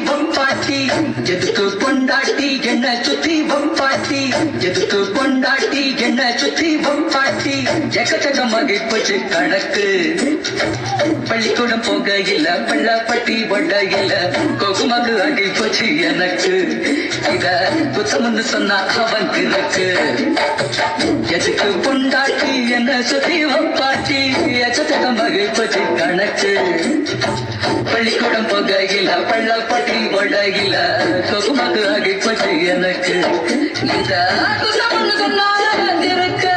வம்பாட்டி எதுக்கு பொண்டாட்டி என்ன சுத்தி வம்பாட்டி எதுக்கு பொண்டாட்டி என்ன சுத்தி வம்பாட்டி எக்கச்சக்கமாக போச்சு கணக்கு பள்ளிக்கூடம் போக இல்ல பள்ளாப்பட்டி ஒட இல்ல கோகுமாக்கு ஆகி போச்சு எனக்கு இத குத்தம்னு சொன்னா அவன் கிழக்கு எதுக்கு பொண்டாட்டி என்ன சுத்தி வம்பாட்டி எக்கச்சக்கமாக போச்சு கணக்கு பள்ளிக்கூடம் போக இல்ல பள்ளாப்பட்டி ஒட இல்ல கோகுமாக்கு ஆகி போச்சு எனக்கு இத குத்தம்னு சொன்னா அவன் கிழக்கு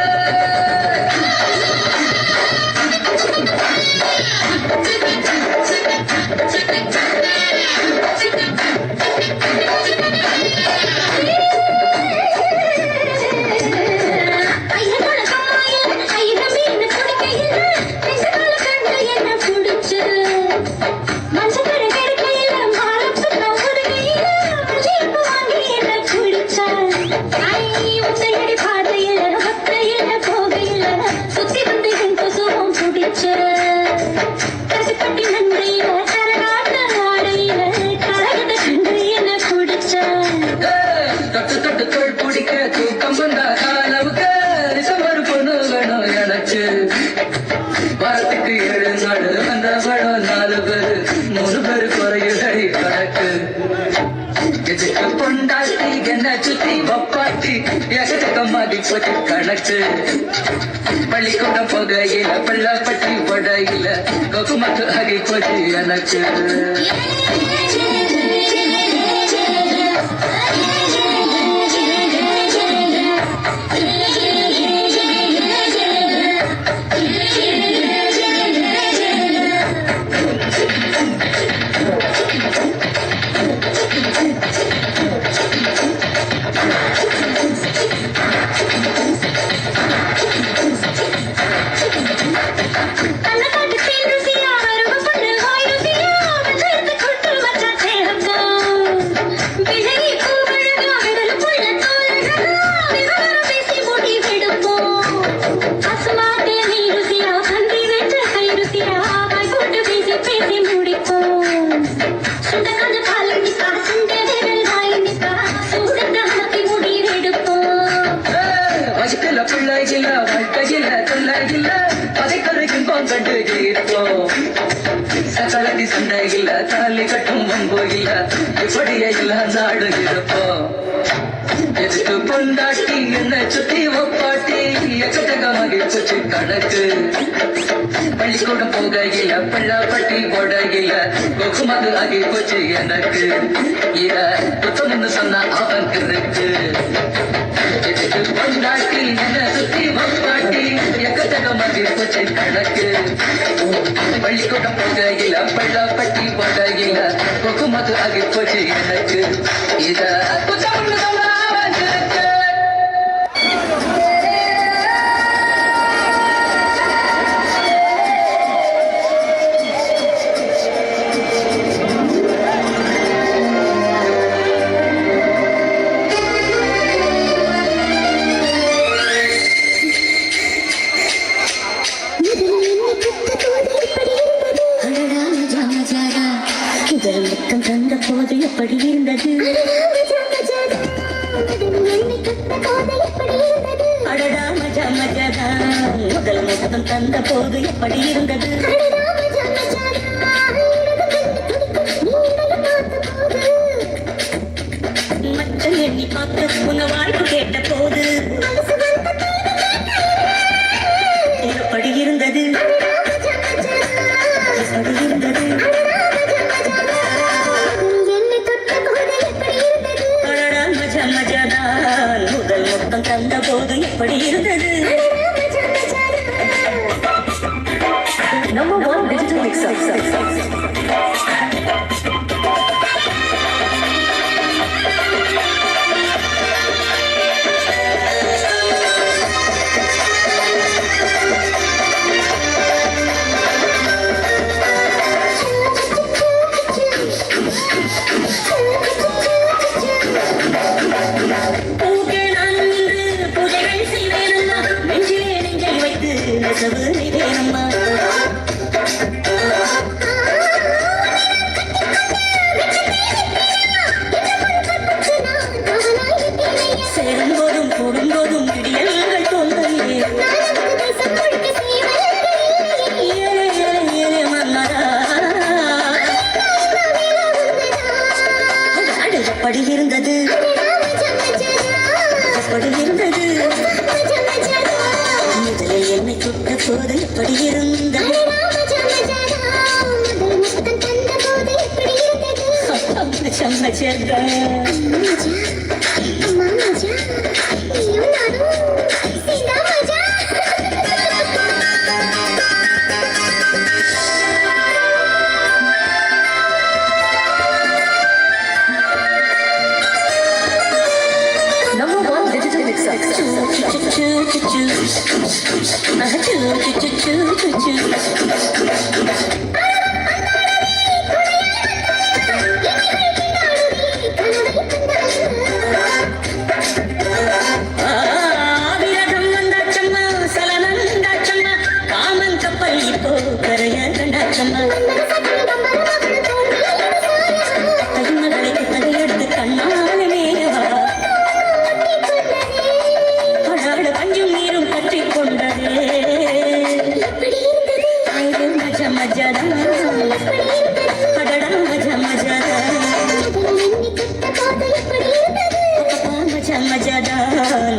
வாரத்துக்கு 7 நாடு அந்த படம் 4 பேரு 3 பேரு குறையுதடி கணக்கு எதுக்கு பொண்டாட்டி என்ன சுத்தி வப்பாட்டி எகச்சக்கமாடி போச்சு கணக்கு பள்ளிக்கூடம் போகையில பள்ளாப்பட்டி படையில கோகுமாக்கு ஆகி போச்சு எனக்கு சகலதி சண்டை இல்ல தாலி கட்டும் வம்பு இல்ல இப்படியே இல்ல நாடு இருப்போம் எதுக்கு பொண்டாட்டி என்ன சுத்தி ஒப்பாட்டி எக்கச்சக்கமாக போச்சு கணக்கு பள்ளிக்கூடம் போகையில பள்ளாப்பட்டி போடையில கோகுமாக்கு ஆகி போச்சு எனக்கு இத புத்தம்னு சொன்னா அவன் இருக்கு எதுக்கு பொண்டாட்டி என்ன சுத்தி ஒப்பாட்டி எக்கச்சக்கமாக போச்சு கணக்கு பள்ளிக்கூடம் போகையில பள்ளாப்பட்டி போடையில கோகுமாக்கு ஆகி போச்சு எனக்கு இத புத்தம்னு சொன்னா அவன் இருக்கு தந்த போது எப்படி இருந்தது அடடா மஜா மஜாதா முதல் முத்தம் தந்த போது எப்படி இருந்தது மற்ற எண்ணி பார்த்து உங்க வாழ்க்கை கேட்ட போது எப்படி இருந்தது எப்படி இருந்தது முதல் மொத்தம் தந்த போது எப்படி இருந்தது Number 1 digital mixer. எப்படி இருந்தது எப்படி இருந்தது முதலில் என்னை தொட்ட போது எப்படி இருந்தது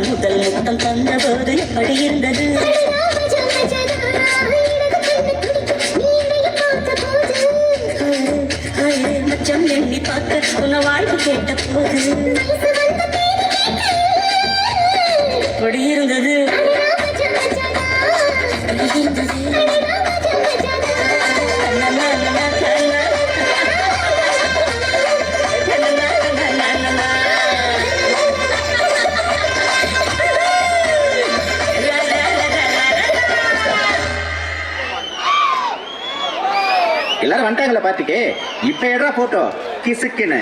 முதல் முத்தம் தந்த போது எப்படி இருந்தது மச்சம் எண்ணி பார்க்க உன்ன வாழ்வு கேட்ட போது எப்படி இருந்தது எல்லாரும் வந்துட்டாங்களா பாத்துக்கே. இப்ப எடுறா போட்டோ கிசுக்குன்னு.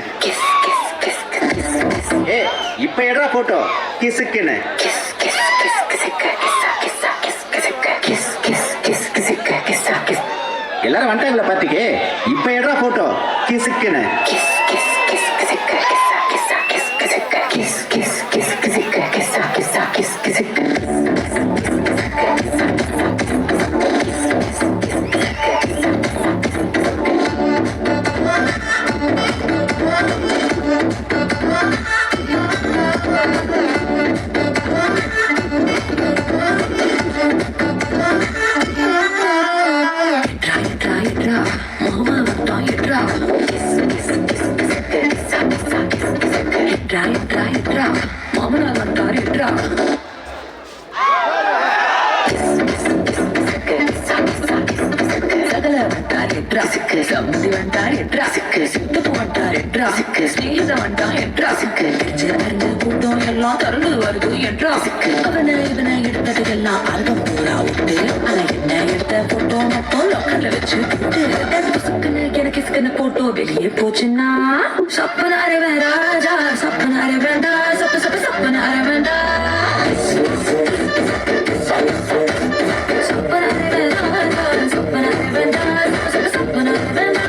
ஏ இப்ப எடுறா போட்டோ கிசுக்குன்னு. எல்லாரும் வந்துட்டாங்களா பாத்துக்கே. இப்ப எடுறா போட்டோ கிசுக்குன்னு. எல்லாம் திறந்து வருது என்றா அவனை இவனை எடுத்ததுக்கெல்லாம் அர்த்தம் பூரா விட்டு ஆனா என்ன எடுத்த போட்டோ மட்டும் லோக்கல்ல வச்சு எனக்கு இசுக்குன்னு போட்டோ வெளியே போச்சுன்னா சப்பனாரே வேண்டாஜா சப்பனாரே வேண்டா சப்ப சப்ப சப்பனாரே வேண்டா சப்பனாரே வேண்டா சப்பனாரே வேண்டா சப்ப சப்ப சப்பனாரே வேண்டா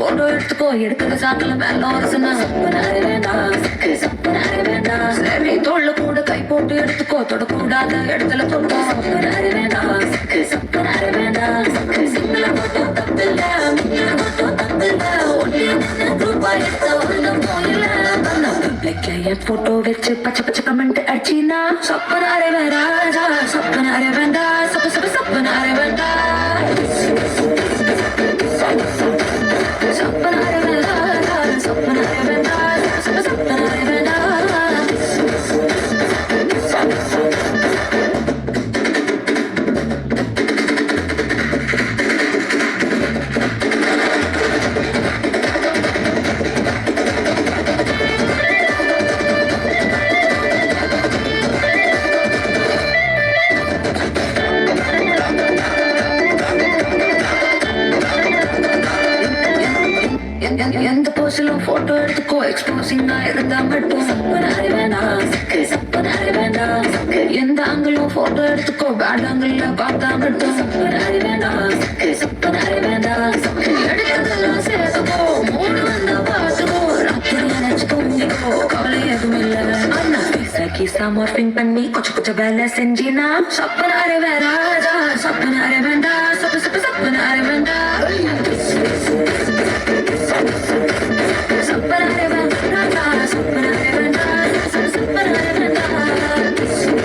போட்டோ எடுத்துக்கோ எடுக்கிற சாக்குல மேல சொன்னா சப்பனாரே வேண்டாம் சப்பனாரே வேண்டாம் சரி தோல்ல கூட கை போட்டு எடுத்துக்கோ தொடக்கூடாத இடத்துல தொட்டா சப்பனாரே வேண்டாம் சப்பனாரே வேண்டாம் சிங்கள போட்டோ தப்பில்ல மிங்கள போட்டோ தப்பில்ல ஒன்னே ஒன்னு ரூபா எடுத்த ஒண்ணு போயில என் போட்டோ வச்சு பச்சை பச்சை கமெண்ட் அடிச்சினா சப்பனாரே வேண்டாம் சப்பனாரே வேண்டாம் சப்ப சப்ப சப்பனாரே வேண்டாம் சப்பனாரே வேண்டாம் சப்பனாரே வேண்டாம் சப்ப சப்பனாரே வேண்டாம் எடுத்துக்கோ எக்ஸ்போசிங்கா இருந்தா மட்டும் சப்பனாரி வேண்டாம் சப்பனாரி வேண்டாம் எந்த ஆங்கிலும் போட்டோ எடுத்துக்கோ பேட் ஆங்கிள் பார்த்தா மட்டும் சப்பனாரி வேண்டாம் சப்பனாரி வேண்டாம் எடுத்ததெல்லாம் சேர்த்துக்கோ மூணு வந்தா பார்த்துக்கோ ராத்திரி நினைச்சு தூங்கிக்கோ கவலை எதுவும் இல்லை அண்ணா கீசா மார்பிங் பண்ணி கொஞ்சம் வேலை செஞ்சினா சப்பனாரி வேறாதா சப்பனாரி வேண்டாம் சப்பனாரி வேண்டாம் சப்பனாரி வேண்டாம் சப்பனாரி வேண்டாம் சப்பனாரி வேண்டாம்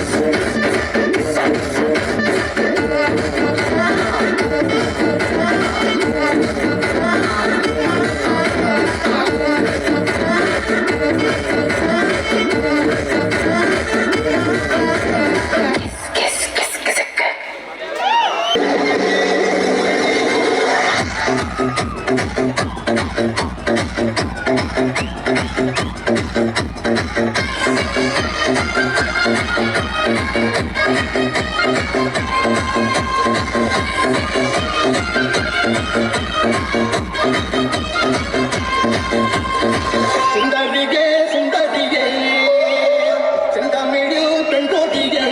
சுந்தரிகே சுந்தரிகே செந்தமிழில் பெண்கோட்டிகே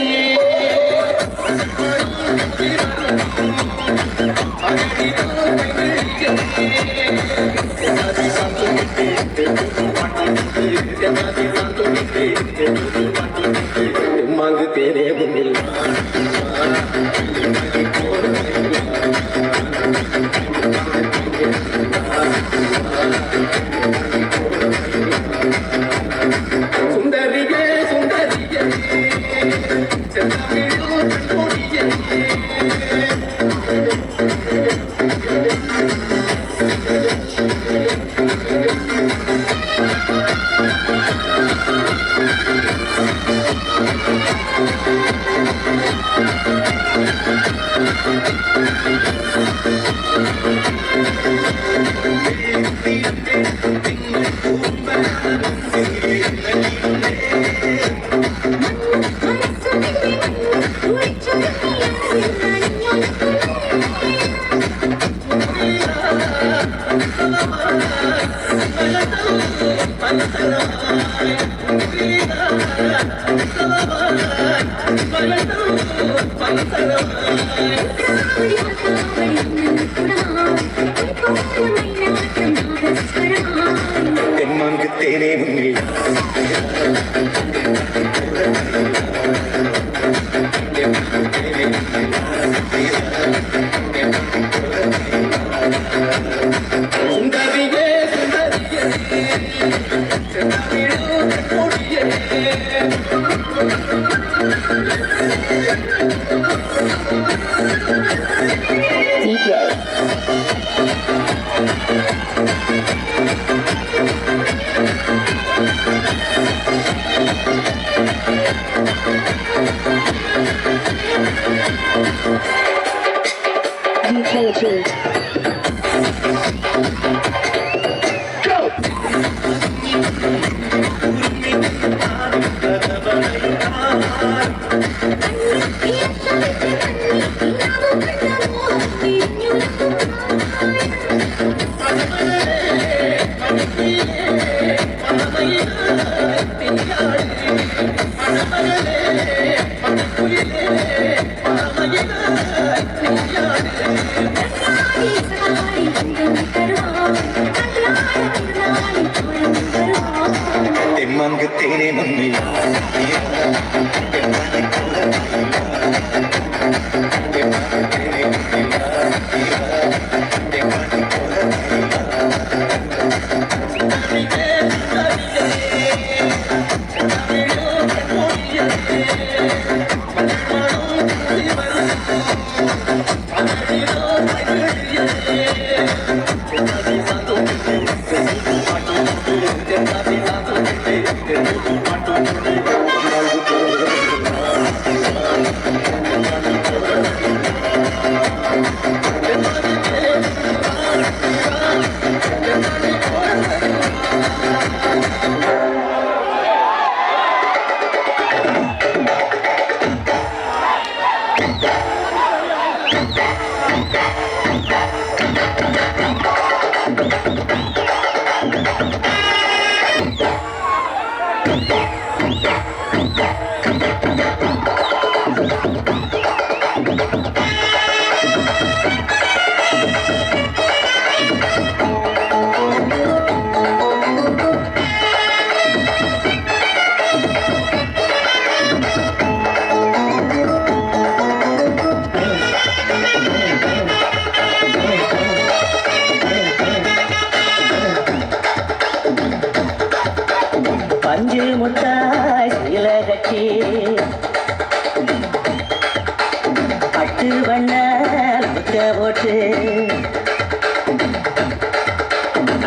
மாங்கு தேரே முன்னில் சுந்தரிகே சுந்தரிகே செந்தமிழில் பெண்கோட்டிகே தென்மாங்கு தேனே முன்னில் சுந்தரிகே சுந்தரிகே செந்தமிழில் பெண்கோட்டிகே Play a beat. தென்மாங்கு தேனே முன்னில் பஞ்சு முட்டாய் சீல கட்டி பட்டு வண்ண முட்டை போட்டு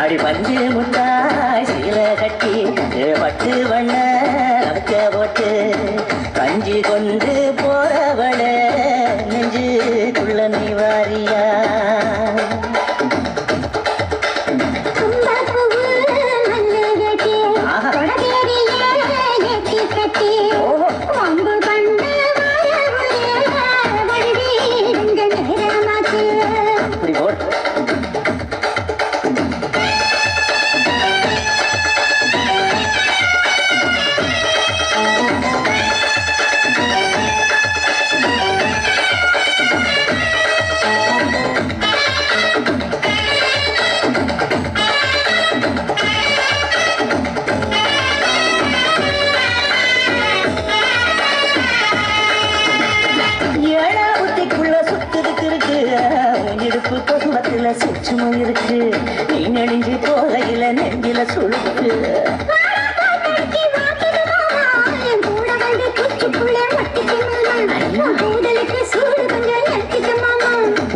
அடி பஞ்சு முட்டாய் சீல கட்டி பட்டு வண்ண முட்டை போட்டு கஞ்சி கொண்டு போறவள நெஞ்சுக்குள்ள நீ வாரியா சுற்றுமா இருக்கு நீ நெடுஞ்சி போகையில நெஞ்சில சுழுக்கு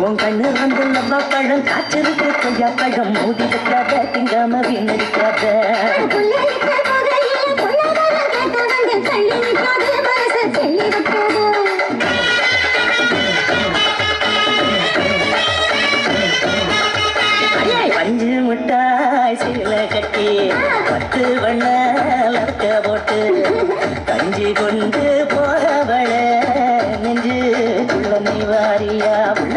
உன் கண்ணு வந்து நம்ம பழம் காய்ச்சலுக்கு கொய்யா பழம் மூடி வைக்காத திங்காம வீணடிக்காத பஞ்சு முட்டாய் சீல கட்டி பத்து வண்ண லக்க போட்டு கஞ்சி கொண்டு போறவள நெஞ்சுக்குள்ள நீ வாரியா உள்ள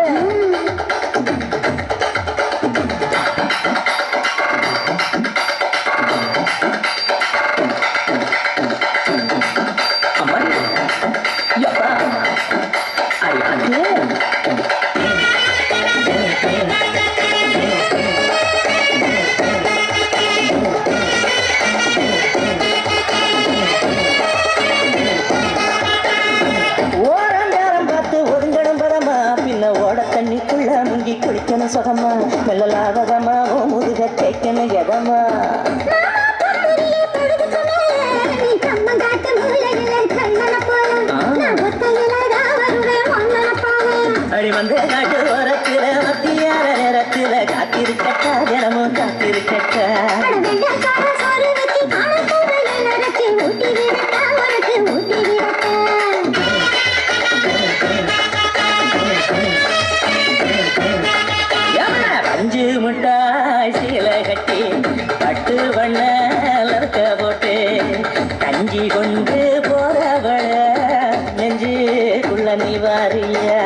அம்மா யப்பா ஐயா தண்ணிக்குள்ள முங்கி குளிக்கணும் சுகமா மெல்லலாவதமா முதுக தேய்க்கணும் எதமா அடி வந்து காட்டு ஓரத்தில மத்தியார நேரத்தில காத்திருக்கட்டா தினமும் காத்திருக்கட்டா பஞ்சு முட்டாய் சீல கட்டி பட்டு வண்ண லக்க போட்டு கஞ்சி கொண்டு போறவள நெஞ்சுக்குள்ள நீ வாரியா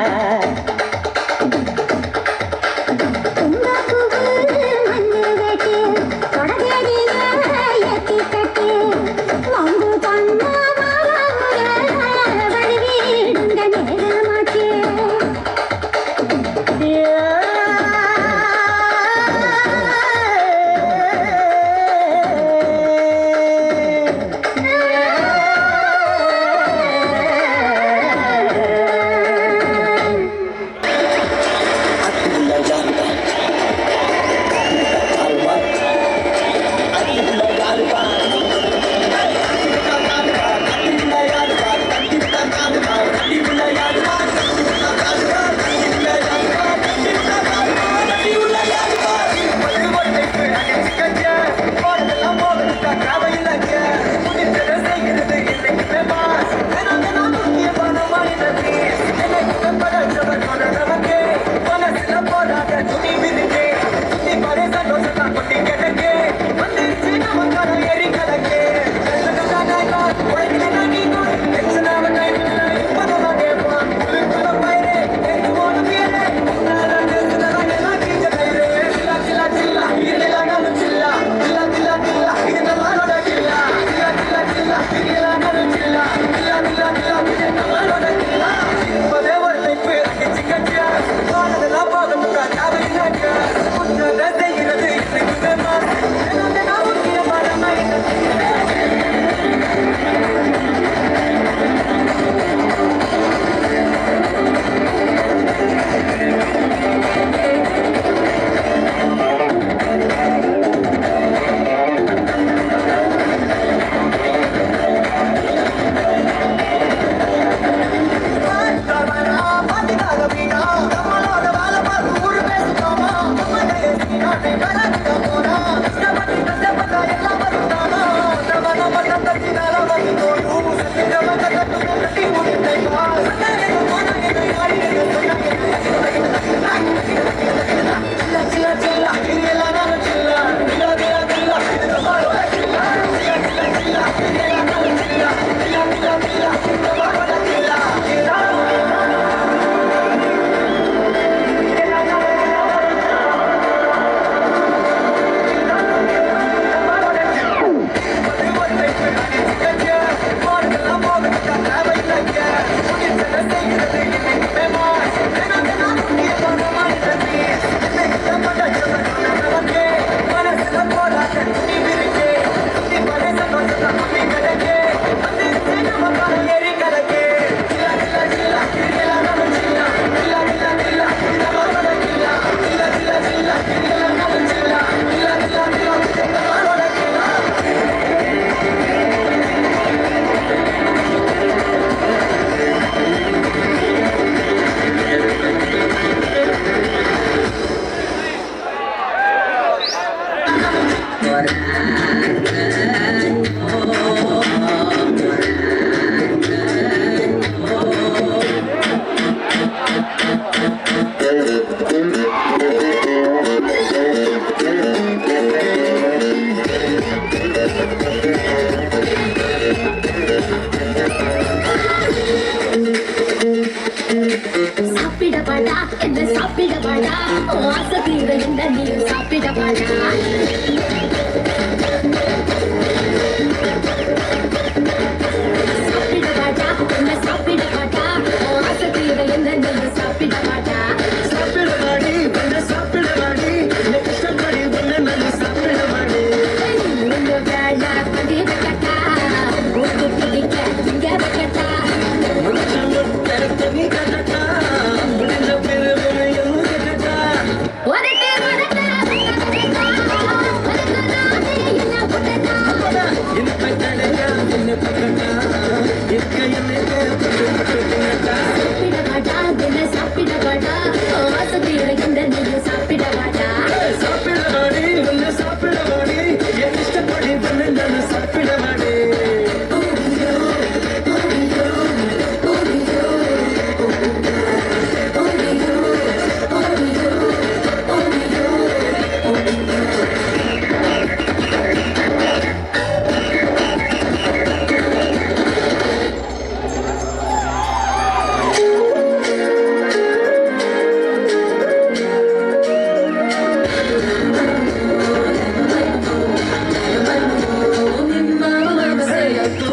சாப்பிடவாடு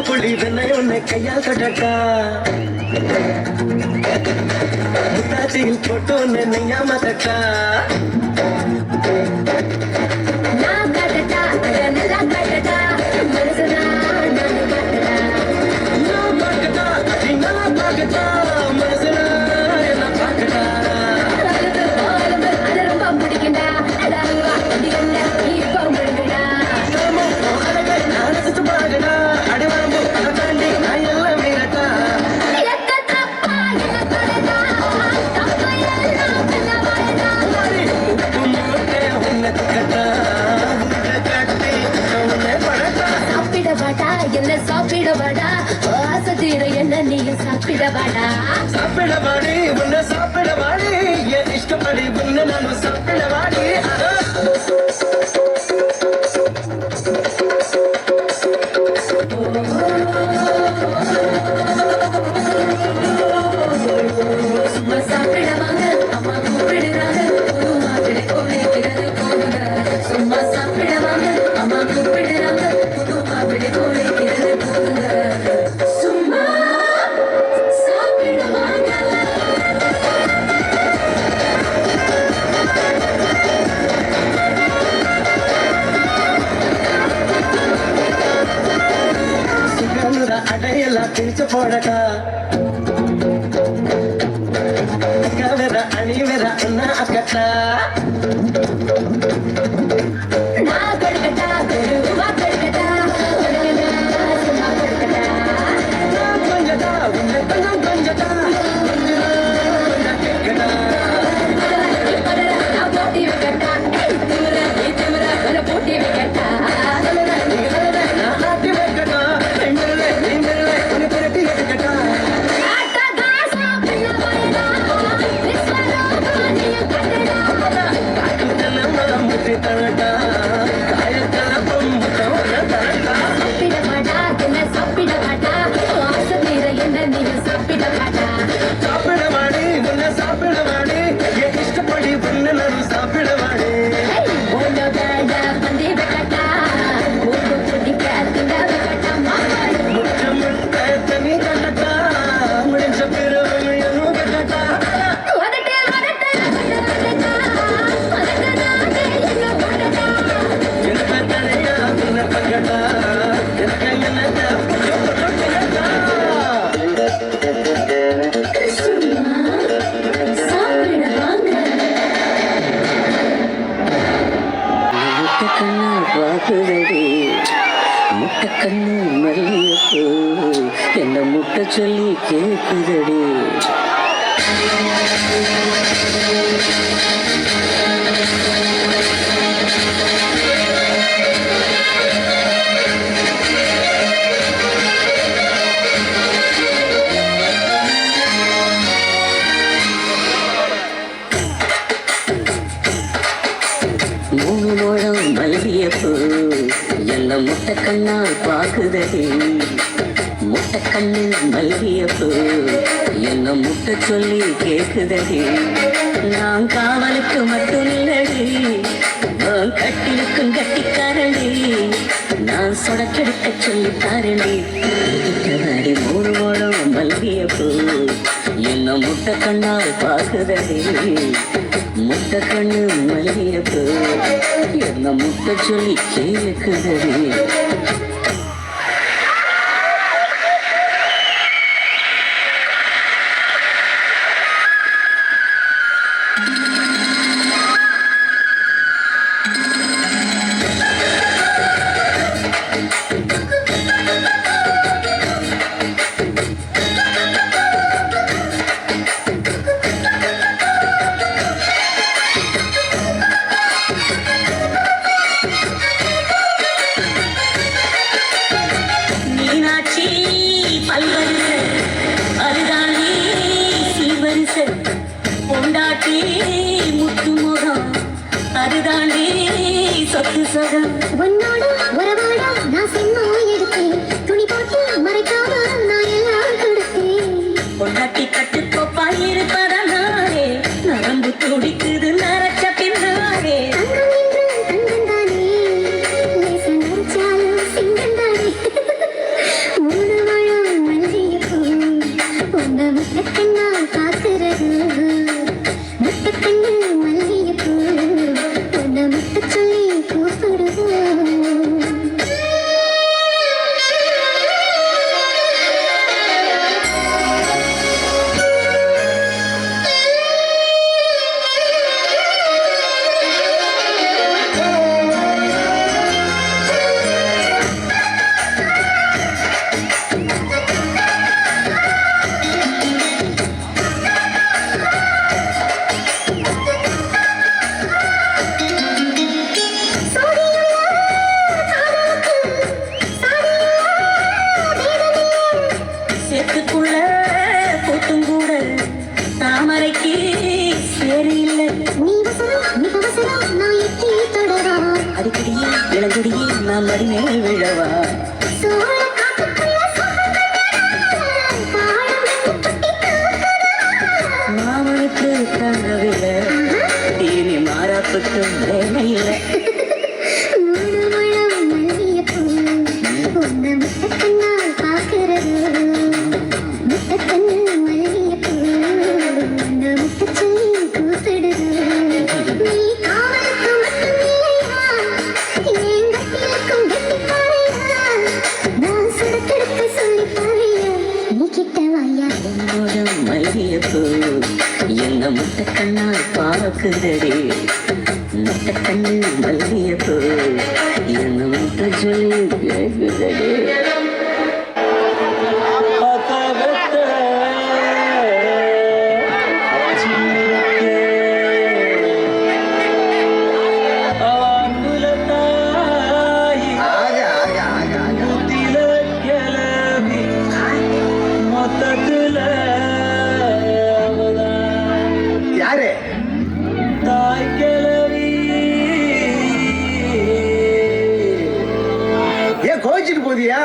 புளி வெண்ணெய் உன்னை கையால் கட்டட்டா முத்தாச்சியில் போட்டு உன்னை நெய்யாம தட்டா நான் காட்டட்டா நல்லா காட்டட்டா மனசுனா நான் காட்டட்டா நான் பார்க்கட்டா அடி நான் பார்க்கட்டா மனசுல என்ன பார்க்கட்டா அது ரொம்ப பிடிக்கண்டா அதாவா அதிகண்டா இப்ப முழுங்கடா நான் சுத்து பார்க்கட்டா அடி வரம்பு அதை தாண்டி நான் எல்லாம் மீறட்டா எக்க தப்பா என்ன தரடா தப்பா எல்லாம் என்ன வரடா உப்பு மூட்டை உன்னை கட்டா உன்னை கட்டி உன்னை படட்டா சாப்பிடவாடா என்ன சாப்பிடவாடா ஆசை தீர என்ன நீயும் சாப்பிடவாடா சாப்பிடவாடி உன்னை சாப்பிடவாடி என் இஷ்டப்படி உன்னை நானும் சாப்பிடவாடி சும்மா சாப்பிடவாங்க அம்மா கூப்பிடுறாங்க புது மாப்பிள்ளை கோழிக்கிறது போங்க சும்மா சாப்பிடவாங்க அம்மா கூப்பிடுறாங்க புது மாப்பிள்ளை கோழிக்கிறது போங்க சும்மா சாப்பிடவாங்க சுகனுர அடையெல்லாம் பிரிச்சு போடட்டா வேற அணி வேற அண்ணா அக்கட்டா நான் கொடுக்கட்டா குருவா கொடுக்கட்டா கொடுக்கட்டா சும்மா கொடுக்கட்டா நான் கொஞ்சட்டா உன்னை கொஞ்சம் கொஞ்சட்டா கொஞ்சம் கேட்கட்டா நான் போட்டி வைக்கட்டா திமுற போட்டி வைக்கட்டா நான் ஆட்டி வைக்கட்டா நீ உன்னை திரட்டி எடுக்கட்டா முற்றி தரட்டா காயத்தல பொம்முட்டம் தரட்டா சாப்பிடவாடி உன்னை சாப்பிடவாடி என் இஷ்டப்படி உன்னை நான் சாப்பிடவாடி முற்றம் தனி கட்டட்டா முடிஞ்ச பிறகு எதுவும் கட்டட்டா எனக்கு தனியா உன்னை பக்கட்டா எனக்கு என்ன முட்டக்கண்ணு பாக்குதடி முட்டக்கண்ணு மல்லியப்பூ என்ன முட்டை சொல்லி கேக்குதடி மூணு முழம் மல்லியப்பூ என்ன முட்டக்கண்ணால் பாக்குதடி முட்டக்கண்ணு மல்லியப்பூ என்ன முட்டை சொல்லி கேக்குதடி நான் காவலுக்கு மட்டும் இல்லடி நான் கட்டிலுக்கும் கட்டிக்காரடி நான் சொடக்கெடுக்க சொல்லி தாரடி மூணு முழம் மல்லியப்பூ என்ன முட்டக்கண்ணால் பாக்குதடி முட்டை கண்ணு மல்லியப்பூ என்ன முட்டை சொல்லி கேக்குதடி இளங்குடியே நான் மடிமேல் விழவா மாமனுக்கு கனவில்லை இனி மாறாப்புக்கு வேலையில்லை மல்லியப்பூ என்ன முட்டை கண்ணால் பார்க்குதடி முட்டை கண்ணு மல்லியப்பூ என்ன முட்டை சொல்லி கேட்குதடி யாரு ஏன் கோச்சிட்டு போதியா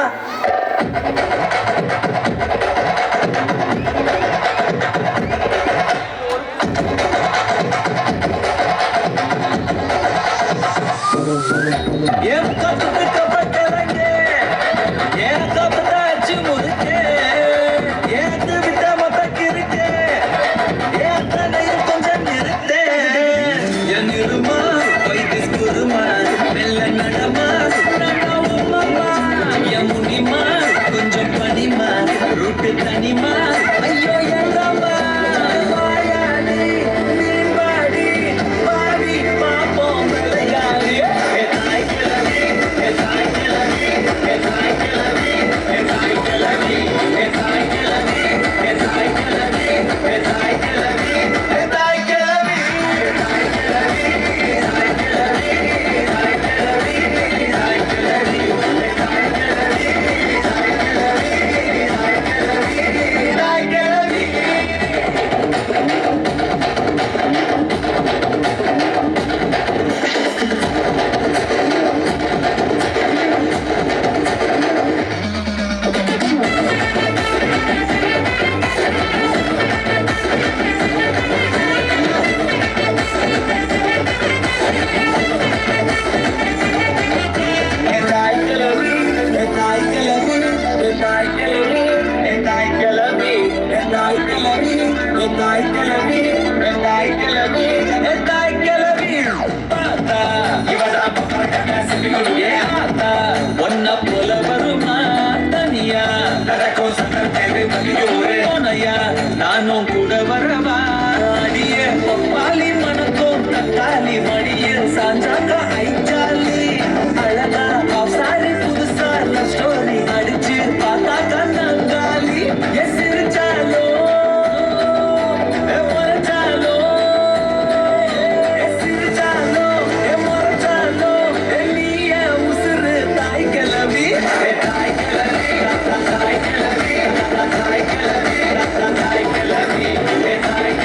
தனிமா ஐயோ எல்லம்மா வாயாடி நீ பாடி பாப்போம் விளையாடி தாய் கிளவி தாய் கிளவி தாய் கிளவி தாய் கிளவி தாய் கிளவி தாய் கிளவி தாய் கிளவி தாய் கிளவி நானும் கூட வரவா அடிய பப்பாளி மணக்கும் தக்காளி மடியில் சாஞ்சாங்க ஐச்சாலி அழகா சாரி புதுசா ஸ்டோரி அடிச்சு பார்த்தா கண்ணாங்காலி எஸ் சிரிச்சாலோ முறைச்சாலோ சிரிச்சாலோ முறைச்சாலோ நீய உசுறு தாய் கிளவி தாய் கிளவி தாய் கிளவி தாய் கிளவி தாய் கிளவி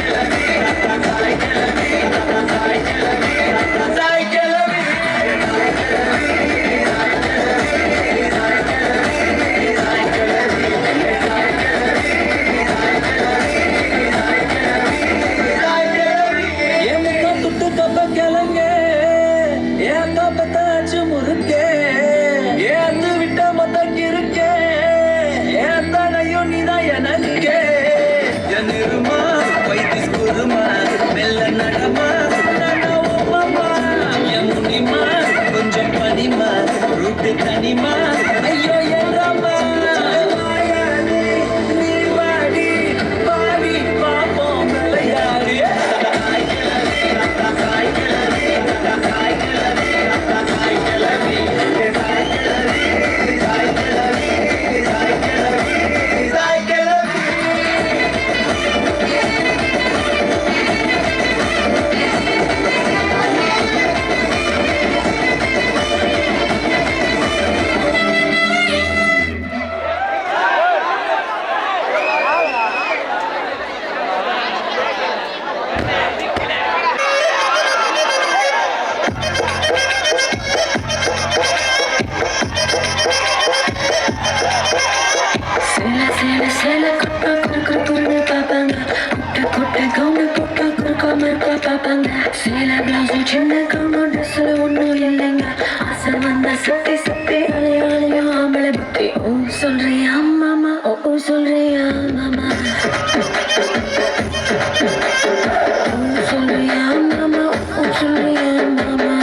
சேல பிளவுஸும் சின்ன கவுனும் ட்ரெஸ்ல ஒன்றும் இல்லைங்க ஆசை வந்த சுத்தி சுத்தி அலையாளையும் ஆம்பளை புத்தி ஓ சொல்றியா மாமா ஓ சொல்றியா மாமா ஓ சொல்றியா மாமா ஓ சொல்றியா மாமா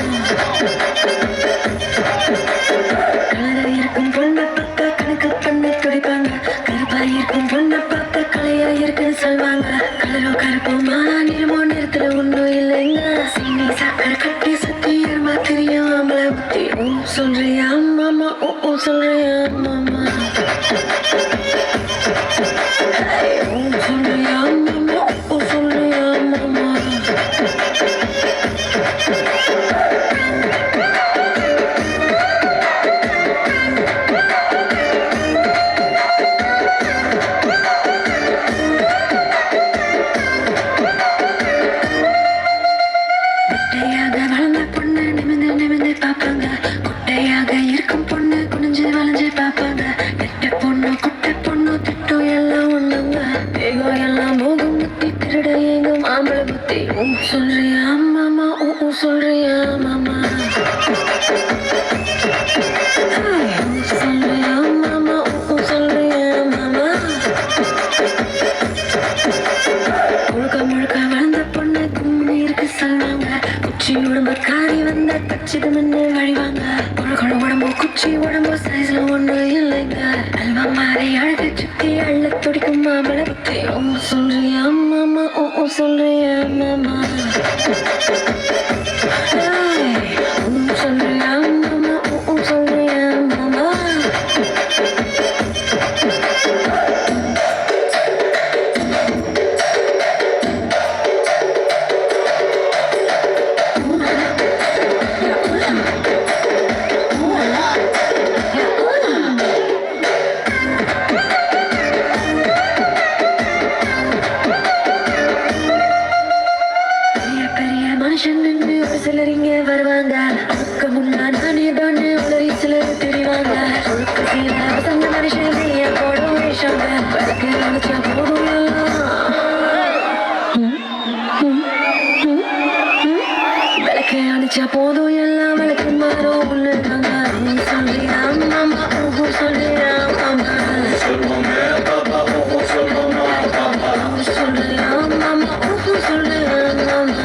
கலரா இருக்கும் பொண்ணை பார்த்தா கணக்கு பண்ண துடிப்பாங்க கருப்பா இருக்கும் பொண்ணை பார்த்தா கலையா இருக்குன்னு சொல்வாங்க கலரோ கருப்போமா நிறமோ நிறத்துல ஒன்றும் இல்லைங்க சீனி சக்கரை கட்டி சுத்தி ஏர்மா தெரியும் ஆம்பளை புத்தி ஓ சொல்றியா மாமா ஓ சொல்றியா மாமா ஓ சொல்றியா மாமா ஓ சொல்றியா மாமா குட்டையாக வளர்ந்த பொண்ணு நிமிந்து நிமிந்து பார்ப்பாங்க குட்டையாக இருக்கும் பொண்ணு குனிஞ்சு வளைஞ்சு பார்ப்பாங்க எட்ட பொண்ணு குட்டை பொண்ணு திட்டம் எல்லாம் ஒண்ணுங்க வேகம் எல்லாம் மோகம் முத்தி திருட எங்கும் ஆம்பளை புத்தி ஓ சொல்றியா மாமா ஓ சொல்றியா மாமா ஓ சொல்றியா மாமா ஓ சொல்றியா மாமா முழுக்க முழுக்க வளர்ந்த பொண்ணு கும்மி இருக்கு சொல்லுவாங்க குச்சி உடம்பு காரி வந்த கச்சிது முன்னு வழிவாங்க உலகோட உடம்பு குச்சி உடம்பு சைஸ்ல ஒண்ணு இல்லைங்க அல்வா மாறி அழகு சுத்தி அள்ள துடிக்கும் மாமலை புத்தி ஓ சொல்றியா மாமா ஓ சொல்றியா மாமா ஓ சொல்றியா மாமா ஓ சொல்றியா மாமா பெரிய பெரிய மனுஷன் நின்று ஒரு சிலர் இங்க வருவாங்க அதுக்கு முன்னா நானே தானே உளறி சிலர் தெரிவாங்க ஒழுக்க சீர வசந்த மனுஷன் செய்ய போடும் வேஷங்க விளக்கு நினைச்சா போதும் விளக்கு அணைச்சா போதும் எல்லாம் விளக்கு மாறும் ஒண்ணுதாங்க சொல்லியா மாமா ஓ சொல்லியா மாமா சொல்லியா மாமா ஓ சொல்லியா மாமா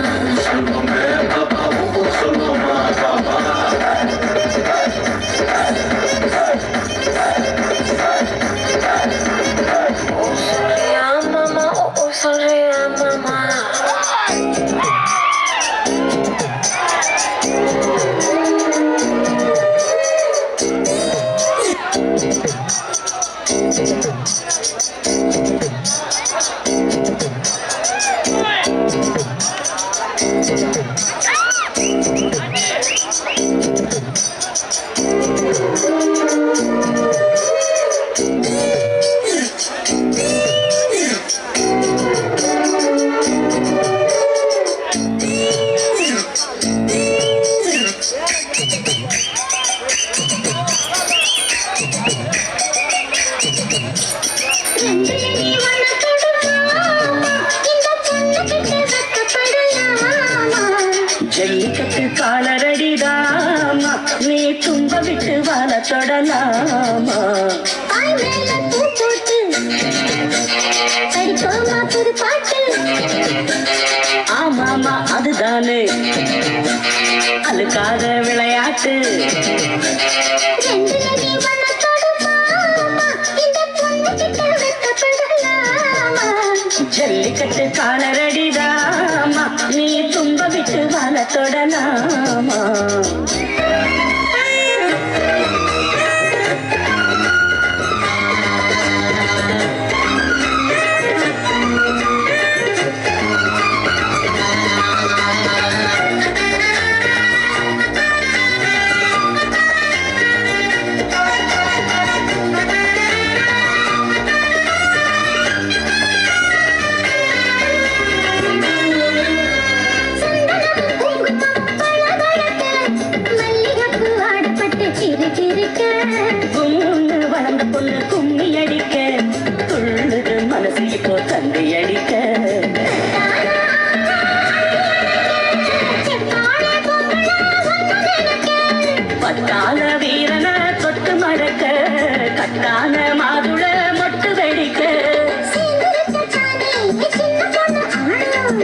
சொல்றியா மாமா ஓ சொல்றியா மாமா ஜல்லிக்கட்டு காலரடிதாமா நீ தும்ப விட்டு வாழ தொடலாமா ஆமாமா அதுதானே அழுக்காத விளையாட்டு ஜல்லிக்கட்டு காலரடிதாமா நீ தும்ப விட்டு வாழ தொடலாமா வளர்ந்த பொண்ணு கும்மி அடிக்க துள்ளுது மனசு இப்போ தந்தி அடிக்க முத்தான மாதுள மொட்டு வெடிக்க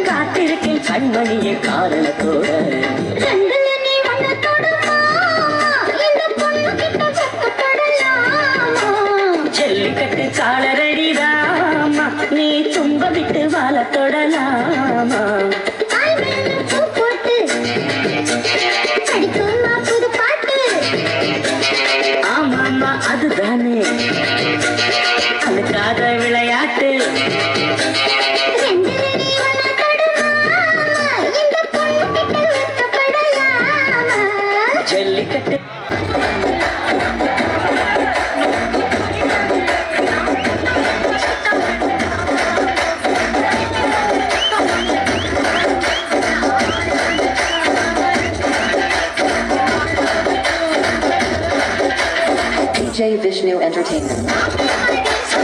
காத்திருக்கேன் கண்மணிய காரணத்தோட ஜல்லிக்கட்டு சாளரடிதாமா நீ தும்ப விட்டு வாழ தொடலாமா ஆமாமா அதுதானே அதுக்காக விளையாட்டு jallikattu DJ Vishnu Entertainment.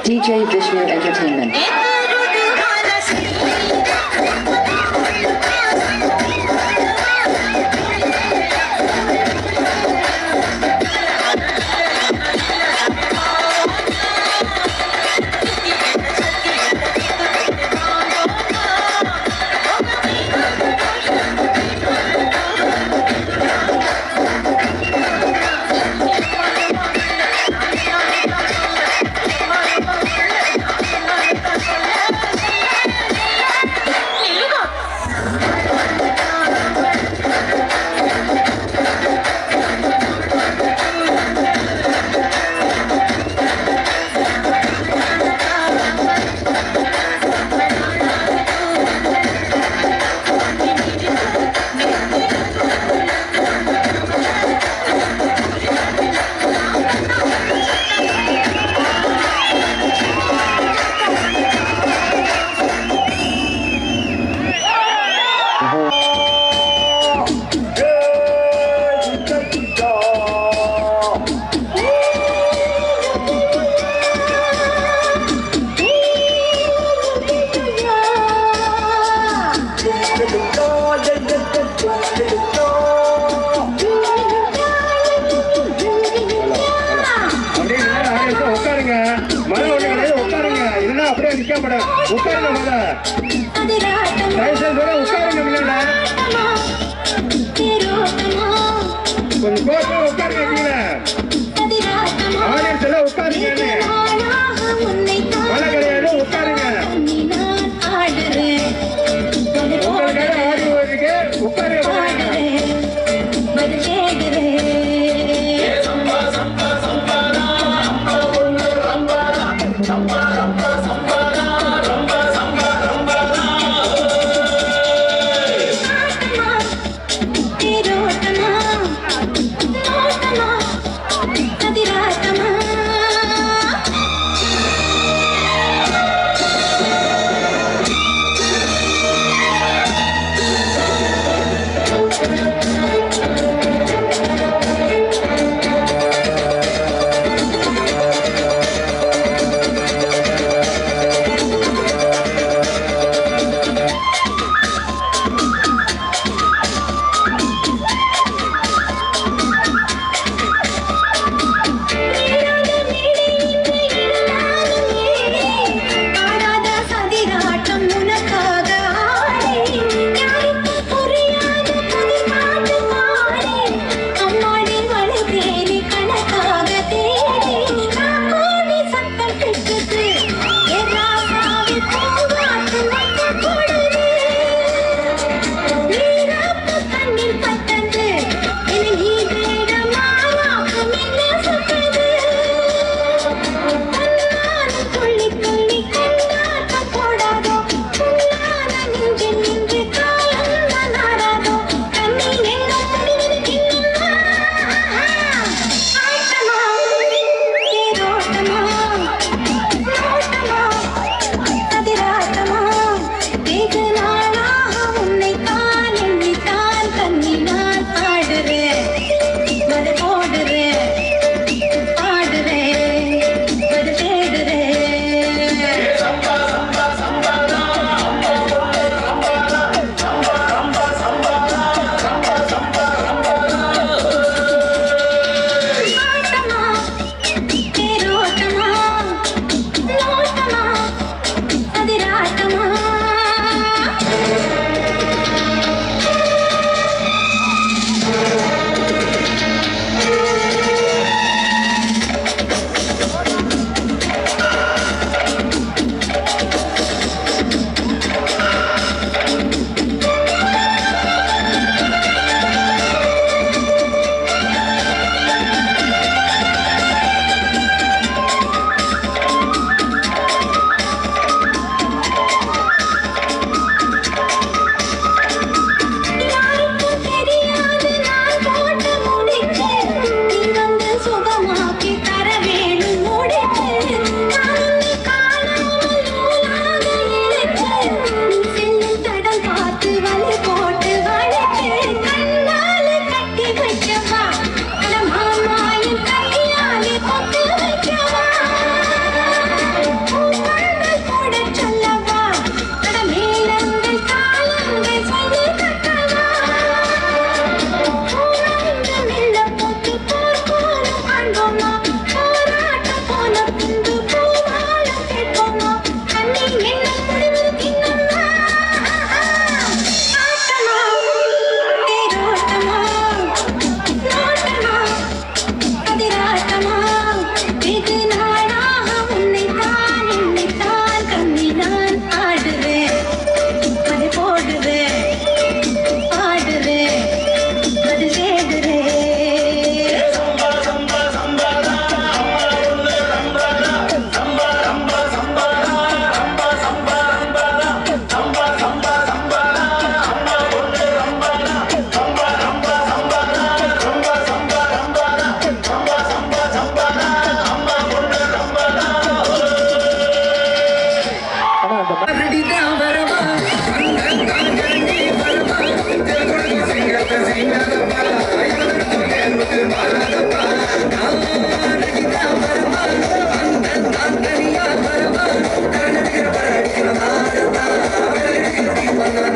DJ Vishnu Entertainment.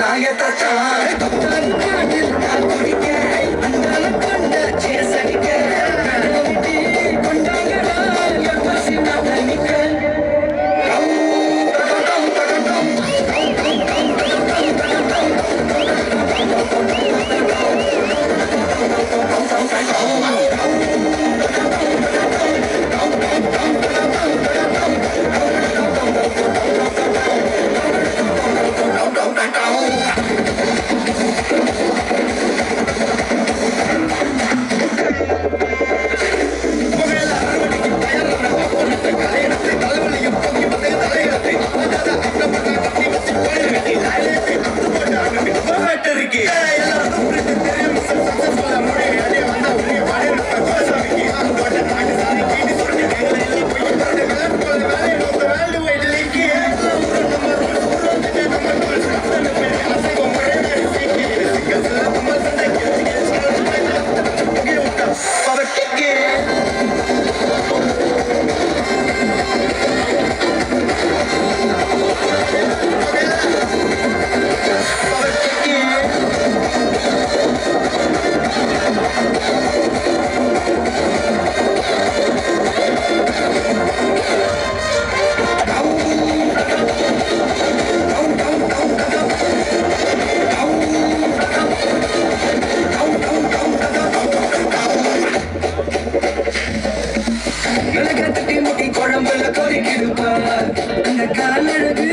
நாயத்தான் நான் குடிக்க அந்தால கொண்ட சேசடிக்க கொண்டாங்கடா பசி மாட்டனிக்க குழம்புல கொறிக்கிடுப்பார் அந்த காலழகு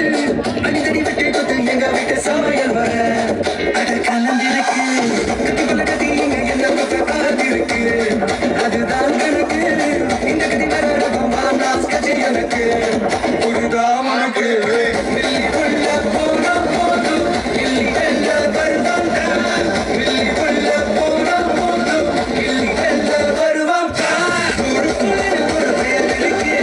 அடித்தடி விட்டு கொத்து எங்க வீட்டு சமையல் வர அட கலந்திருக்கு கத்துக்குள்ள கதி இங்க என்ன பக்க காத்திருக்கு அதுதான் கணக்கு இந்த கதி வர மாநாஸ் கட்சி எனக்கு புரிதாம் உனக்கு மில்லி உள்ள போன போது மில்லி வெல்ல வருவாங்க மில்லி உள்ள போன போது மில்லி வெல்ல வருவாங்க ஒரு புள்ள ஒரு பேர் இருக்கு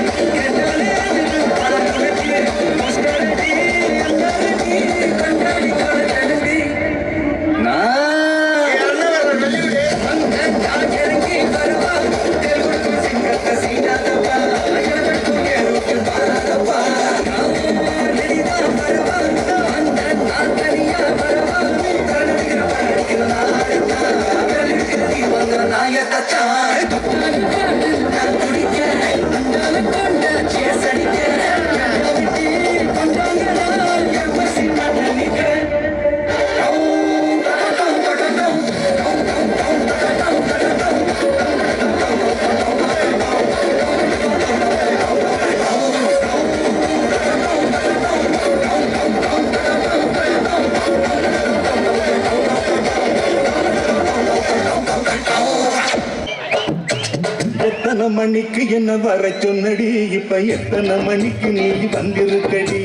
எத்தனை மணிக்கு என்ன வர சொன்னடி இப்ப எத்தனை மணிக்கு நீ வந்திருக்கடி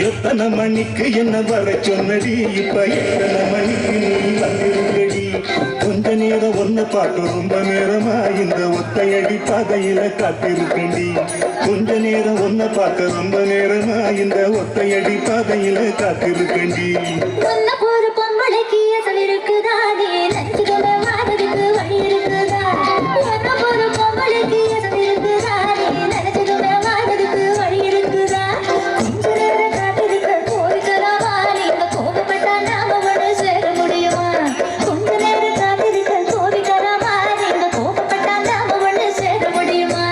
எத்தனை மணிக்கு என்ன வர சொன்னடி இப்ப எத்தனை மணிக்கு நீ வந்திருக்கடி கொஞ்ச நேரம் ஒன்ன பார்க்க ரொம்ப நேரமா இந்த ஒத்தையடி பாதையில காத்திருக்கண்டி கொஞ்ச நேரம் ஒன்ன பார்க்க ரொம்ப நேரமா இந்த ஒத்தையடி பாதையில காத்திருக்கண்டி ஒரு பொம்பளைக்கு அசல் இருக்குதா நீ நச்சுகளை வாழ்றதுக்கு வழி இருக்குதா ஒரு பொம்பளைக்கு அசல் இருக்குதா நீ நினைச்சதுமே வாழ்றதுக்கு வழி இருக்குதா கொஞ்ச நேரம் காத்திருக்க போய்க்கலாமா நீங்க கோபப்பட்டா நாம ஒன்று சேர முடியுமா கொஞ்ச நேரம் காத்திருக்க கோபிக்கலாமா நீங்க கோபப்பட்டா நாம ஒன்று சேர முடியுமா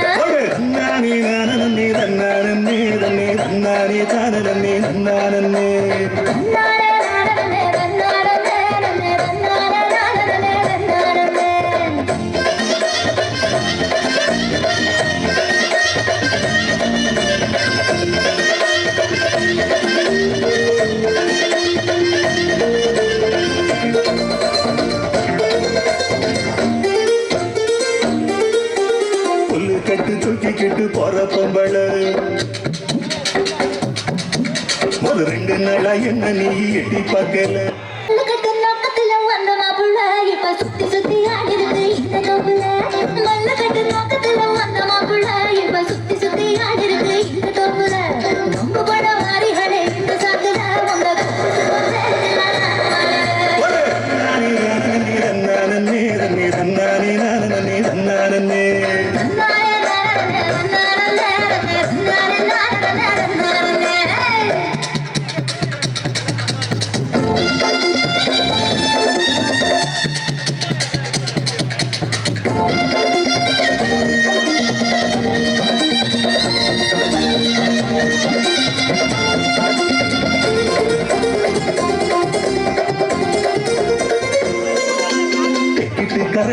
நானே நானே தன்னானே தன்னே தன்னானே தானே தன்னானே தூக்கிக்கிட்டு போற பொம்பள ஒரு 2 நாளா என்ன நீ எட்டி பார்க்கல நோக்கத்துல வந்த மாப்புள்ள இப்ப சுத்தி சுத்தி ஆடிருக்கு இந்த தோப்புல மல்லக்கட்டு நோக்கத்துல வந்த மாப்புள்ள இப்ப சுத்தி சுத்தி ஆடிருக்கு இந்த தோப்புல ரொம்ப பட வாரிகளே இந்த சாத்துல உங்க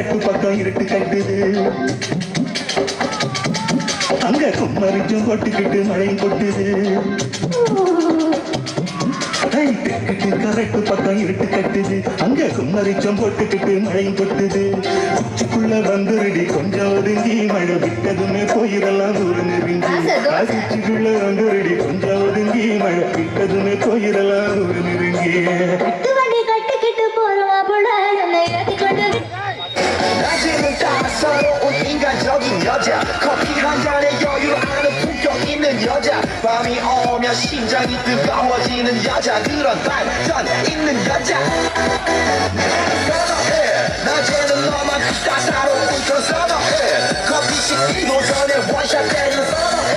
கரட்டு பக்கம் இருட்டு கட்டுது அங்க கும்மரிச்சும் கொட்டுக்கிட்டு மழையும் கொட்டுது தெற்கிட்டு கரட்டு பக்கம் இருட்டு கட்டுது அங்க கும்மரிச்சம் போட்டுக்கிட்டு மழையும் கொட்டுது உச்சிக்குள்ள வந்துருடி கொஞ்சம் ஒதுங்கி மழை விட்டதுமே போயிடலாம் ஒரு நெருங்கி உச்சிக்குள்ள வந்துருடி கொஞ்சம் ஒதுங்கி மழை விட்டதுமே போயிடலாம் ஒரு நெருங்கி வண்டி கட்டிக்கிட்டு போறவா போல என்னை ஏத்திக்கொண்டு 낮에는 따사로운 인간적인 여자 커피 한 잔에 여유를 아는 품격 있는 여자 밤이 오면 심장이 뜨거워지는 여자 그런 반전 있는 여자 선호해 낮에는 너만 따사로운 그 선호해 커피 식기도 전에 원샷 때리는 선호해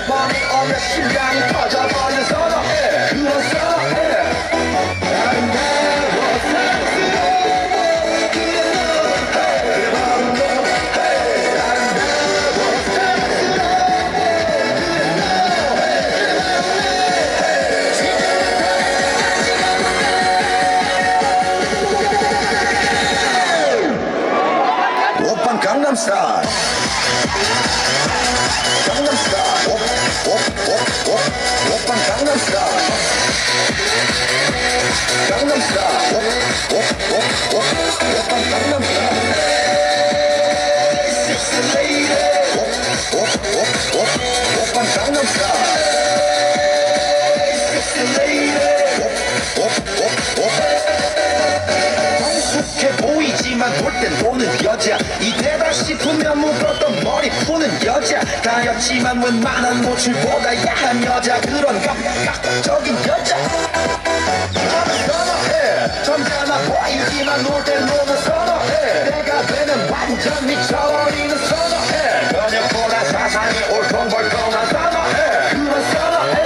밤이 오면 심장이 터져버리는 선호해 그런 선호해 Gangnam Style. Gangnam Style. Oppan Gangnam Style. Gangnam Style. Oppan Gangnam Style. Sexy lady. Oppan Gangnam Style. Sexy lady. 성숙해 보이지만 놀 땐 노는 여자 이때다 싶으면 묶었던 머리 푸는 여자 가였지만 웬만한 노출보다 야한 여자 그런 감각적인 여자 선호해 점잖아 보이지만 놀 땐 노는 선호해 내가 되는 완전 미쳐버리는 선호해 저녁보다 사상이 올통벌통한 선호해 그런 선호해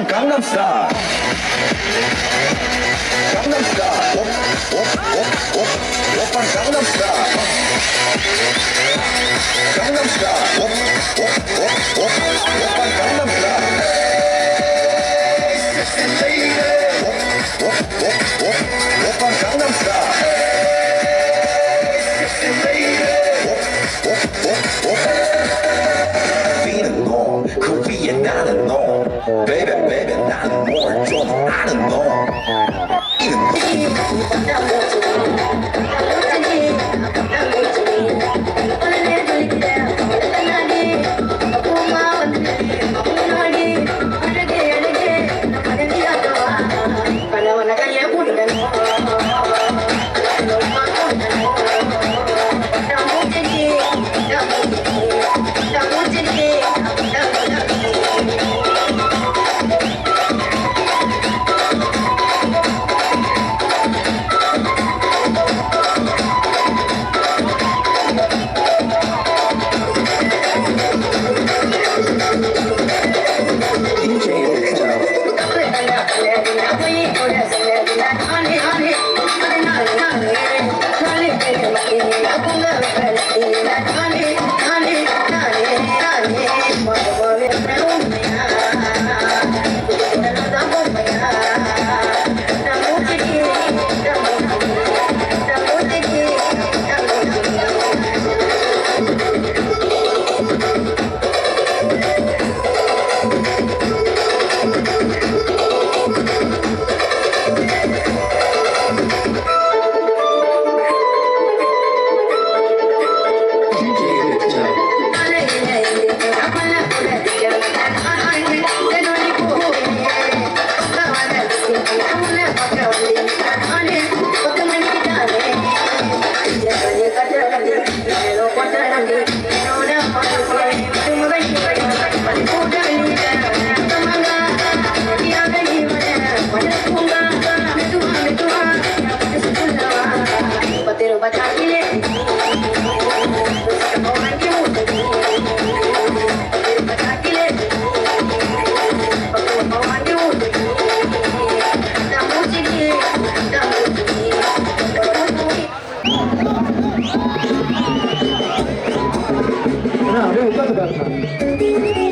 Gangnam Style. Gangnam Style. Oppan Gangnam Style. Gangnam Style. Oppan Gangnam Style. Sexy lady. Oppan Gangnam Style. Sexy lady. Being alone, Korea 나는 너. Baby, baby, 나는 뭘 좀 아는 너. 이는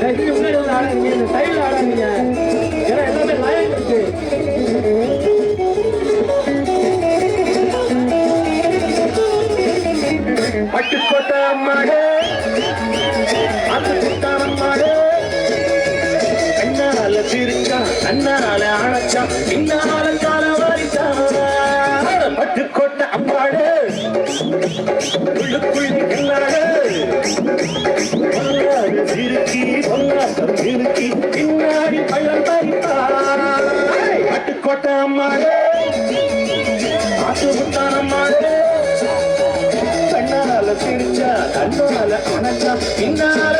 முன்னாடி வந்து ஆடாதீங்க, இந்த சைடுல ஆடாதீங்க. ஏன்னா எல்லாமே line இருக்கு. பட்டுக்கோட்டை அம்மாடு, அது குத்தானம் மாடு. அண்ணால சிரிச்சா, அண்ணால அணைச்சா, இன்னால கால வாரிச்சா. பட்டுக்கோட்டை அம்மாடு, உள்ளுக்குள் என்னாடு. பொல்லாத சிறுக்கி, பொல்லாத சிறுக்கி, பின்னாடி பள்ளம் பறித்தா. பட்டுக்கோட்டை அம்மாடு, ஆத்து குத்தானம் மாடு. கண்ணால சிரிச்சா, கண்ணால அணைச்சா, இன்னால